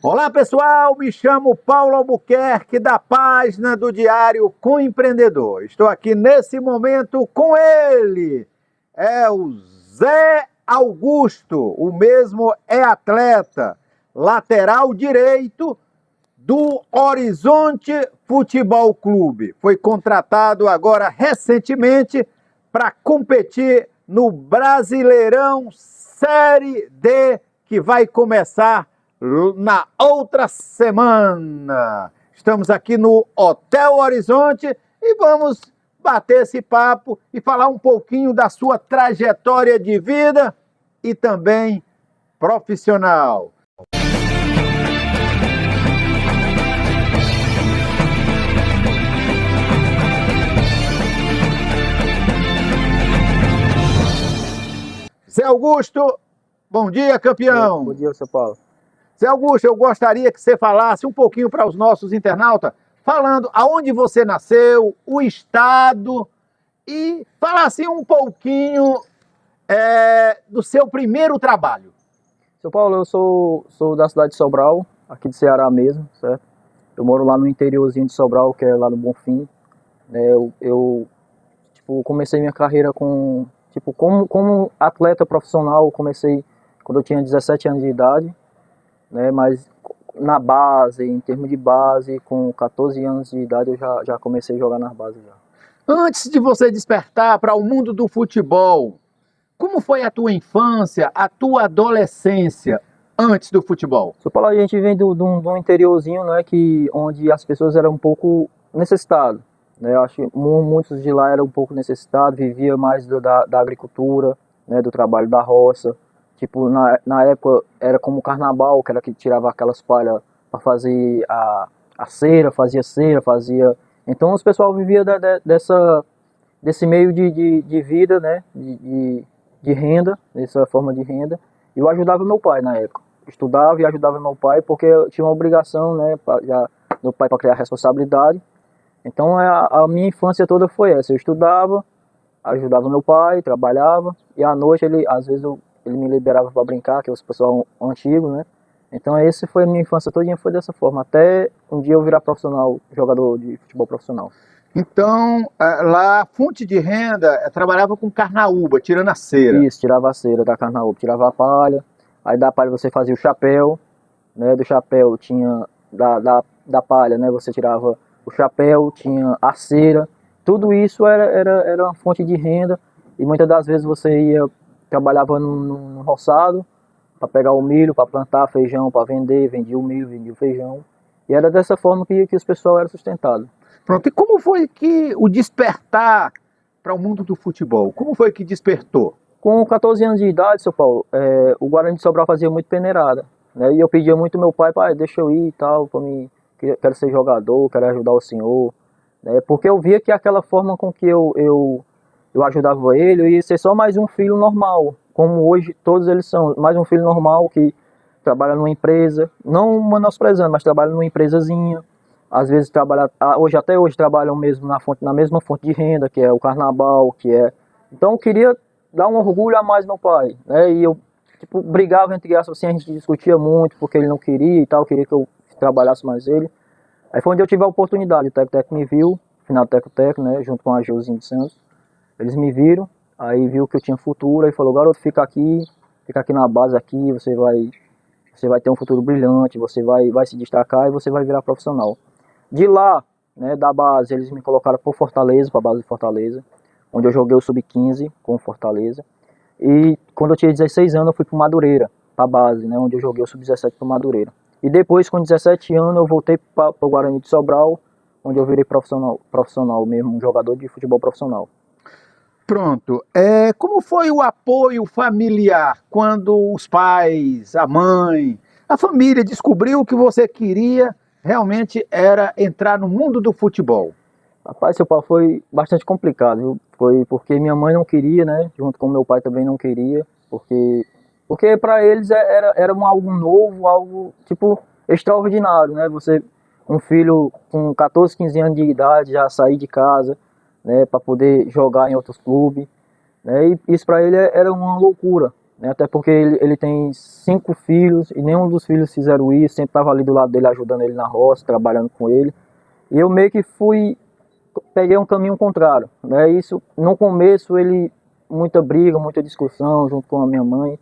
Olá pessoal, me chamo Paulo Albuquerque da página do Diário com Empreendedor. Estou aqui nesse momento com ele, é o Zé Augusto, o mesmo é atleta, lateral direito do Horizonte Futebol Clube. Foi contratado agora recentemente para competir no Brasileirão Série D, que vai começar na outra semana. Estamos aqui no Hotel Horizonte e vamos bater esse papo e falar um pouquinho da sua trajetória de vida e também profissional. Zé Augusto, bom dia, campeão. Bom dia, seu Paulo. Zé Augusto, eu gostaria que você falasse um pouquinho para os nossos internautas, falando aonde você nasceu, o estado, e falasse um pouquinho do seu primeiro trabalho. Seu Paulo, eu sou da cidade de Sobral, aqui de Ceará mesmo, certo? Eu moro lá no interiorzinho de Sobral, que é lá no Bonfim. Eu comecei minha carreira como atleta profissional, comecei quando eu tinha 17 anos de idade. Mas na base, em termos de base, com 14 anos de idade eu já comecei a jogar nas bases já. Antes de você despertar para o mundo do futebol, como foi a tua infância, a tua adolescência antes do futebol? Seu Paulo, a gente vem de um interiorzinho, onde as pessoas eram um pouco necessitadas. Eu acho que muitos de lá eram um pouco necessitados, viviam mais da agricultura, do trabalho da roça. Na época era como o carnaval, que era que tirava aquelas palhas para fazer a cera, fazia. Então os pessoal vivia desse meio de vida, de renda, dessa forma de renda. E eu ajudava meu pai na época. Estudava e ajudava meu pai porque eu tinha uma obrigação, meu pai para criar responsabilidade. Então a minha infância toda foi essa. Eu estudava, ajudava meu pai, trabalhava e à noite às vezes ele me liberava para brincar, que é os pessoal antigo, Então essa foi a minha infância todinha, foi dessa forma, até um dia eu virar profissional, jogador de futebol profissional. Então, lá a fonte de renda trabalhava com carnaúba, tirando a cera. Isso, tirava a cera da carnaúba, tirava a palha, aí da palha você fazia o chapéu, do chapéu tinha, da palha, você tirava o chapéu, tinha a cera, tudo isso era uma fonte de renda, e muitas das vezes você trabalhava no roçado para pegar o milho, para plantar feijão, para vender, vendia o milho, vendia o feijão. E era dessa forma que os pessoal era sustentado. Pronto, e como foi que o despertar para o mundo do futebol? Como foi que despertou? Com 14 anos de idade, seu Paulo, o Guarani de Sobral fazia muito peneirada. E eu pedia muito ao meu pai, deixa eu ir e tal, quero ser jogador, quero ajudar o senhor. Porque eu via que aquela forma com que eu ajudava ele, eu ia ser só mais um filho normal, como hoje todos eles são, mais um filho normal que trabalha numa empresa, não menosprezando, mas trabalha numa empresazinha, às vezes até hoje trabalham mesmo na mesma fonte de renda, que é o carnaval, então eu queria dar um orgulho a mais meu pai, e eu brigava entre aspas, assim, a gente discutia muito, porque ele não queria e tal, queria que eu trabalhasse mais ele. Aí foi onde eu tive a oportunidade, o Teco me viu, final do Teco, junto com a Josinha de Santos. Eles me viram, aí viu que eu tinha futuro, aí falou, garoto, fica aqui na base aqui, você vai ter um futuro brilhante, você vai se destacar e você vai virar profissional. De lá, da base, eles me colocaram para Fortaleza, para a base de Fortaleza, onde eu joguei o Sub-15 com Fortaleza. E quando eu tinha 16 anos, eu fui para Madureira, para a base, onde eu joguei o Sub-17 para Madureira. E depois, com 17 anos, eu voltei para o Guarani de Sobral, onde eu virei profissional mesmo, um jogador de futebol profissional. Pronto. Como foi o apoio familiar quando os pais, a mãe, a família descobriu que você queria realmente era entrar no mundo do futebol? Rapaz, seu pai, foi bastante complicado, viu? Foi porque minha mãe não queria, junto com meu pai também não queria, porque para eles era algo novo, algo extraordinário, Você, um filho com 14, 15 anos de idade, já sair de casa, para poder jogar em outros clubes, E isso para ele era uma loucura, né? Até porque ele tem 5 filhos e nenhum dos filhos fizeram isso, sempre estava ali do lado dele ajudando ele na roça, trabalhando com ele. E eu meio que peguei um caminho contrário, né? Isso, no começo muita briga, muita discussão junto com a minha mãe,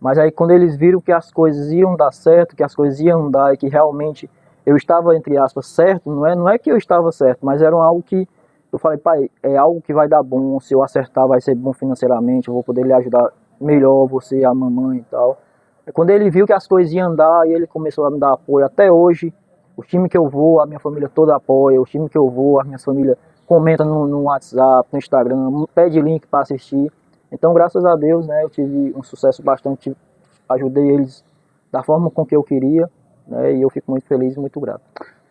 mas aí quando eles viram que as coisas iam dar certo, que as coisas iam dar e que realmente eu estava, entre aspas, certo, não é que eu estava certo, mas era algo que eu falei, pai, é algo que vai dar bom, se eu acertar vai ser bom financeiramente, eu vou poder lhe ajudar melhor, você, a mamãe e tal. Quando ele viu que as coisas iam andar, e ele começou a me dar apoio até hoje. O time que eu vou, a minha família toda apoia. O time que eu vou, a minha família comenta no WhatsApp, no Instagram, pede link para assistir. Então, graças a Deus, né, eu tive um sucesso bastante, ajudei eles da forma com que eu queria, né, e eu fico muito feliz e muito grato.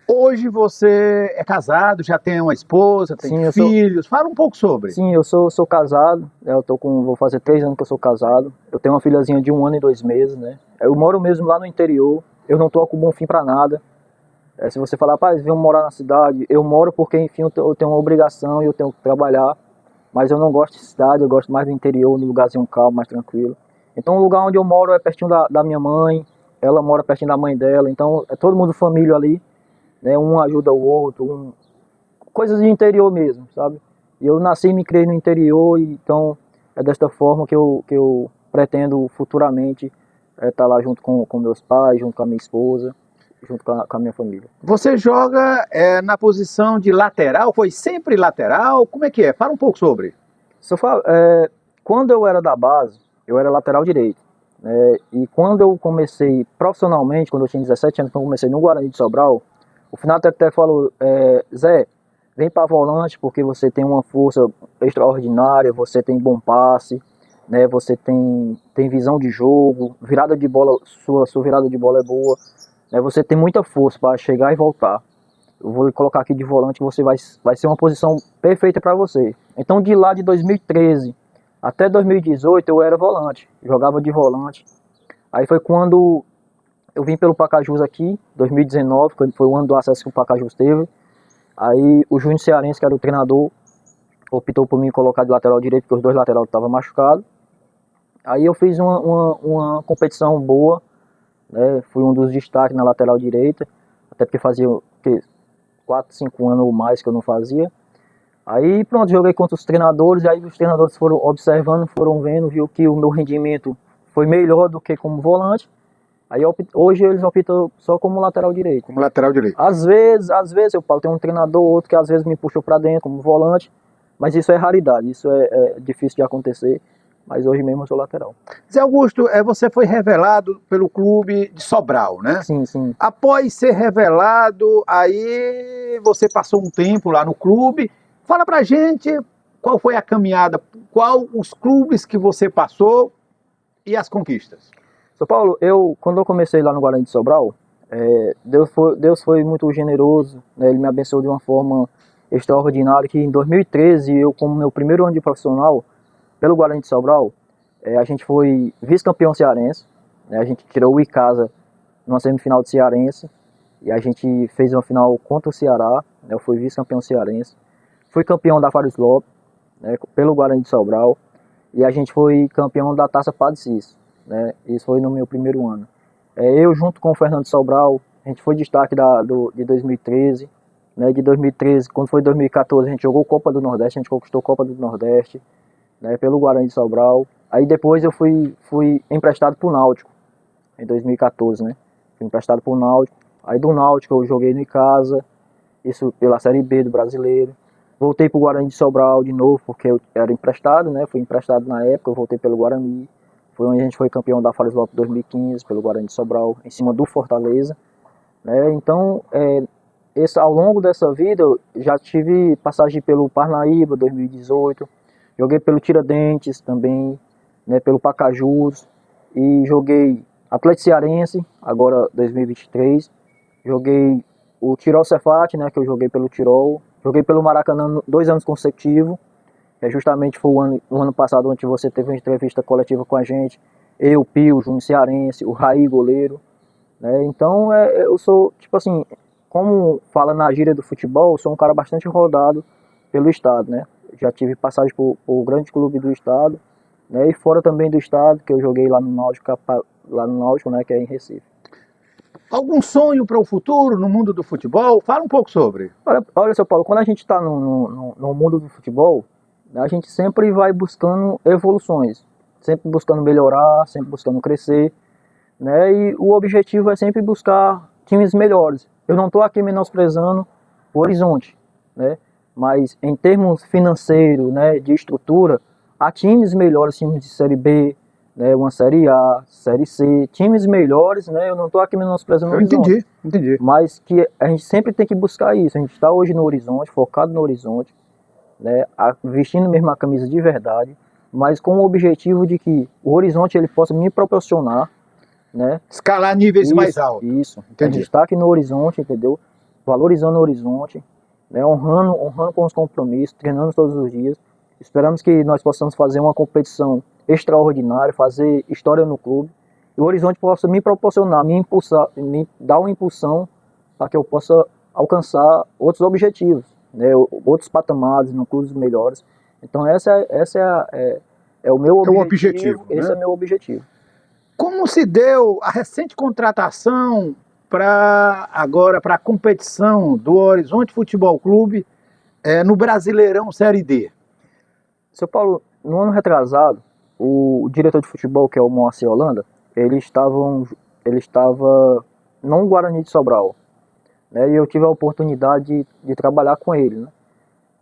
Hoje você é casado, já tem uma esposa, tem Sim, filhos. Fala um pouco sobre. Sim, eu sou casado, né, vou fazer 3 anos que eu sou casado. Eu tenho uma filhazinha de 1 ano e 2 meses, né. Eu moro mesmo lá no interior, eu não troco o Bonfim para nada. Se você falar, rapaz, vem morar na cidade, eu moro porque, enfim, eu tenho uma obrigação e eu tenho que trabalhar, mas eu não gosto de cidade, eu gosto mais do interior, no lugarzinho calmo, mais tranquilo. Então o lugar onde eu moro é pertinho da minha mãe, ela mora pertinho da mãe dela, então é todo mundo família ali, né? Um ajuda o outro, coisas de interior mesmo, sabe? E eu nasci e me criei no interior, então é desta forma que eu pretendo futuramente estar lá junto com meus pais, junto com a minha esposa, junto com a minha família. Você joga na posição de lateral? Foi sempre lateral? Como é que é? Fala um pouco sobre. Se eu falo, quando eu era da base, eu era lateral direito. E quando eu comecei profissionalmente, quando eu tinha 17 anos, quando eu comecei no Guarani de Sobral, o final até falou, Zé, vem para volante porque você tem uma força extraordinária, você tem bom passe, né, você tem visão de jogo, virada de bola, sua virada de bola é boa, né, você tem muita força para chegar e voltar. Eu vou colocar aqui de volante, você vai ser uma posição perfeita para você. Então de lá de 2013 até 2018 eu era volante, jogava de volante. Aí foi quando eu vim pelo Pacajus aqui, 2019, quando foi o ano do acesso que o Pacajus teve. Aí o Júnior Cearense, que era o treinador, optou por me colocar de lateral direito, porque os 2 laterais estavam machucados. Aí eu fiz uma competição boa, né? Fui um dos destaques na lateral direita, até porque fazia 4, 5 anos ou mais que eu não fazia. Aí pronto, joguei contra os treinadores, e aí os treinadores foram observando, foram vendo, viu que o meu rendimento foi melhor do que como volante. Aí hoje eles optam só como lateral direito. Como lateral direito. Às vezes eu falo, tem um treinador ou outro que às vezes me puxou para dentro como volante, mas isso é raridade, isso é difícil de acontecer, mas hoje mesmo eu sou lateral. Zé Augusto, você foi revelado pelo clube de Sobral, né? Sim, sim. Após ser revelado, aí você passou um tempo lá no clube. Fala pra gente qual foi a caminhada, qual os clubes que você passou e as conquistas. São Paulo, quando eu comecei lá no Guarani de Sobral, Deus foi muito generoso, né? Ele me abençoou de uma forma extraordinária, que em 2013, eu como meu primeiro ano de profissional, pelo Guarani de Sobral, a gente foi vice-campeão cearense, né? A gente tirou o Icasa numa semifinal de cearense, e a gente fez uma final contra o Ceará, né? Eu fui vice-campeão cearense. Fui campeão da Fares Lopes, né, pelo Guarani de Sobral, e a gente foi campeão da Taça Padre Cícero, né? Isso foi no meu primeiro ano. Eu junto com o Fernando Sobral, a gente foi destaque de 2013, né? De 2013, quando foi 2014, a gente jogou Copa do Nordeste, a gente conquistou Copa do Nordeste, né, pelo Guarani de Sobral. Aí depois eu fui emprestado para o Náutico, em 2014, né? Fui emprestado para o Náutico. Aí do Náutico eu joguei no Icasa, isso pela Série B do Brasileiro. Voltei para o Guarani de Sobral de novo, porque eu era emprestado, né? Fui emprestado na época, eu voltei pelo Guarani. Foi onde a gente foi campeão da Fares Lopes 2015, pelo Guarani de Sobral, em cima do Fortaleza, né? Então, ao longo dessa vida, eu já tive passagem pelo Parnaíba, 2018. Joguei pelo Tiradentes também, né? Pelo Pacajus. E joguei Atlético Cearense, agora 2023. Joguei o Tirol Cefate, né? Que eu joguei pelo Tirol. Joguei pelo Maracanã 2 anos consecutivos, justamente foi o ano passado onde você teve uma entrevista coletiva com a gente, eu, Pio, o Júnior Cearense, o Raí, goleiro, né? Então eu sou, tipo assim, como fala na gíria do futebol, eu sou um cara bastante rodado pelo estado, né? Já tive passagem por grande clube do estado, né, e fora também do estado, que eu joguei lá no Náutico, né, que é em Recife. Algum sonho para o futuro no mundo do futebol? Fala um pouco sobre. Olha, seu Paulo, quando a gente está no mundo do futebol, a gente sempre vai buscando evoluções, sempre buscando melhorar, sempre buscando crescer, né? E o objetivo é sempre buscar times melhores. Eu não estou aqui menosprezando o Horizonte, né? Mas em termos financeiros, né, de estrutura, há times melhores, times de Série B, né, uma Série A, Série C, times melhores, né? Eu não estou aqui menosprezando o Horizonte. Entendi. Mas que a gente sempre tem que buscar isso. A gente está hoje no Horizonte, focado no Horizonte, né, vestindo mesmo a camisa de verdade, mas com o objetivo de que o Horizonte ele possa me proporcionar, né, escalar níveis mais altos. Isso. A gente está aqui no Horizonte, entendeu? Valorizando o Horizonte, né, honrando com os compromissos, treinando todos os dias. Esperamos que nós possamos fazer uma competição extraordinária, fazer história no clube. E o Horizonte possa me proporcionar, me impulsar, me dar uma impulsão para que eu possa alcançar outros objetivos, né, outros patamares, no clubes melhores. Então esse é o meu objetivo. Esse né? É meu objetivo. Como se deu a recente contratação para a competição do Horizonte Futebol Clube no Brasileirão Série D? Seu Paulo, no ano retrasado, o diretor de futebol, que é o Moacir Holanda, ele estava no Guarani de Sobral, né, e eu tive a oportunidade de trabalhar com ele, né.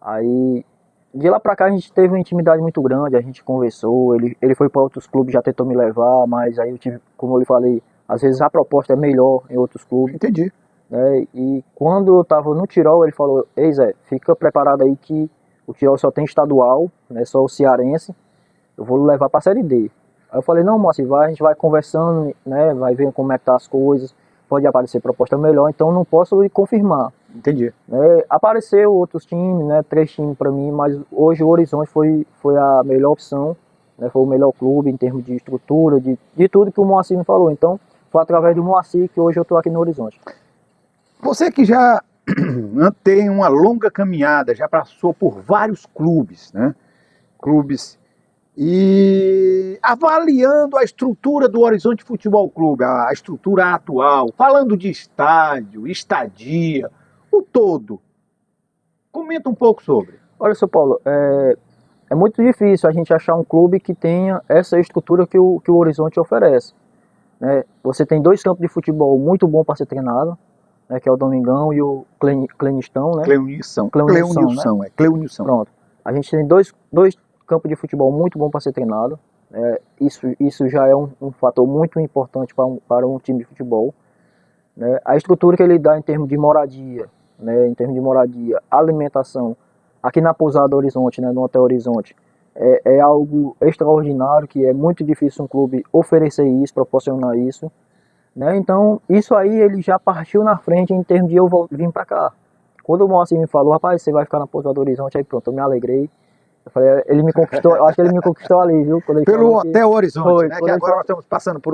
Aí, de lá pra cá a gente teve uma intimidade muito grande, a gente conversou, ele foi para outros clubes, já tentou me levar, mas aí eu tive, como eu falei, às vezes a proposta é melhor em outros clubes. Entendi. Né, e quando eu estava no Tirol, ele falou: ei Zé, fica preparado aí que o Tirol só tem estadual, né, só o cearense, eu vou levar pra Série D. Aí eu falei: não, Moacir, a gente vai conversando, né, vai vendo como é que tá as coisas, pode aparecer proposta melhor, então não posso lhe confirmar. Entendi. Apareceu outros times, né, 3 times para mim, mas hoje o Horizonte foi a melhor opção, né, foi o melhor clube em termos de estrutura, de tudo que o Moacir me falou. Então foi através do Moacir que hoje eu estou aqui no Horizonte. Você que já tem uma longa caminhada, já passou por vários clubes, né? E avaliando a estrutura do Horizonte Futebol Clube, a estrutura atual, falando de estádio, estadia, o todo, comenta um pouco sobre. Olha, seu Paulo, é muito difícil a gente achar um clube que tenha essa estrutura que o Horizonte oferece, né? Você tem 2 campos de futebol muito bons para ser treinado, né, que é o Domingão e o Clenistão, né? Cleunilson. Né? Cleunilson. Pronto. A gente tem dois campos de futebol muito bom para ser treinado. Isso já é um fator muito importante para um time de futebol. Né? A estrutura que ele dá em termos de moradia, né, alimentação, aqui na Pousada Horizonte, né, no Hotel Horizonte, é algo extraordinário, que é muito difícil um clube oferecer isso, proporcionar isso. Né? Então, isso aí ele já partiu na frente em termos de eu vir para cá. Quando o Moacir me falou: rapaz, você vai ficar na Pousada Horizonte, aí pronto, eu me alegrei. Eu falei: ele me conquistou, eu acho que ele me conquistou ali, viu? Pelo Hotel Horizonte, né? Que agora nós estamos passando por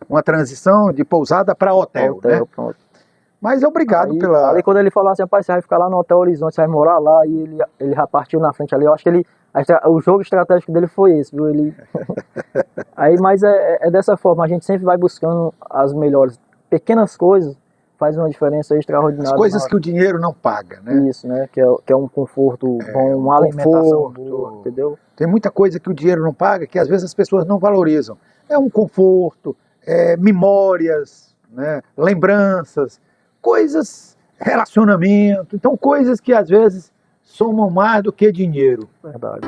uma transição de pousada para hotel, né? Pronto. Mas obrigado pela... Aí quando ele falou assim: rapaz, você vai ficar lá no Hotel Horizonte, você vai morar lá, e ele já partiu na frente ali. Eu acho que o jogo estratégico dele foi esse, viu? Aí, mas é dessa forma, a gente sempre vai buscando as melhores pequenas coisas, faz uma diferença extraordinária. As coisas que o dinheiro não paga, né? Isso, né? Que é um conforto bom, uma alimentação boa, entendeu? Tem muita coisa que o dinheiro não paga, que às vezes as pessoas não valorizam. É um conforto, memórias, né? Lembranças, coisas, relacionamento. Então, coisas que às vezes somam mais do que dinheiro. Verdade.